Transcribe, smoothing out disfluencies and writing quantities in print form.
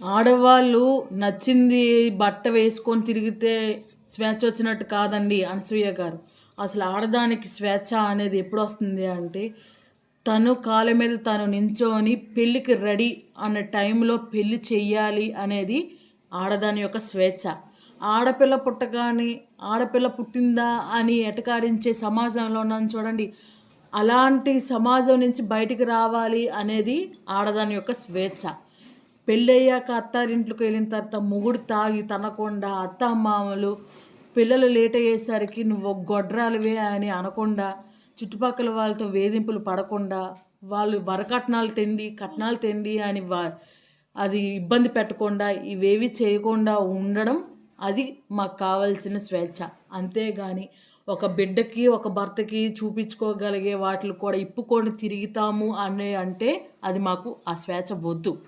ఆడవాళ్ళు నచ్చింది బట్ట వేసుకొని తిరిగితే స్వేచ్ఛ వచ్చినట్టు కాదండి అనసూయ గారు. అసలు ఆడదానికి స్వేచ్ఛ అనేది ఎప్పుడు వస్తుంది అంటే, తను కాళ్ళ మీద తను నించొని పెళ్ళికి రెడీ అన్న టైంలో పెళ్ళి చెయ్యాలి అనేది ఆడదాని యొక్క స్వేచ్ఛ. ఆడపిల్ల పుట్టగానే ఆడపిల్ల పుట్టిందా అని ఎటకారించే సమాజంలో ఉన్నాను చూడండి. అలాంటి సమాజం నుంచి బయటికి రావాలి అనేది ఆడదాని యొక్క స్వేచ్ఛ. పెళ్ళయ్యాక అత్తారింట్లోకి వెళ్ళిన తర్వాత మొగుడు తాగి తనకుండా అత్తమామలు పిల్లలు లేట్ అయ్యేసరికి నువ్వు గొడ్రాలివే అని అనకుండా, చుట్టుపక్కల వాళ్ళతో వేధింపులు పడకుండా, వాళ్ళు కట్నాలు తెండి అని అది ఇబ్బంది పెట్టకుండా, ఇవేవి చేయకుండా ఉండడం అది మాకు కావాల్సిన స్వేచ్ఛ. అంతేగాని ఒక బిడ్డకి ఒక భర్తకి చూపించుకోగలిగే వాటిని కూడా ఇప్పుకొని తిరుగుతాము అంటే అది మాకు ఆ స్వేచ్ఛ వద్దు.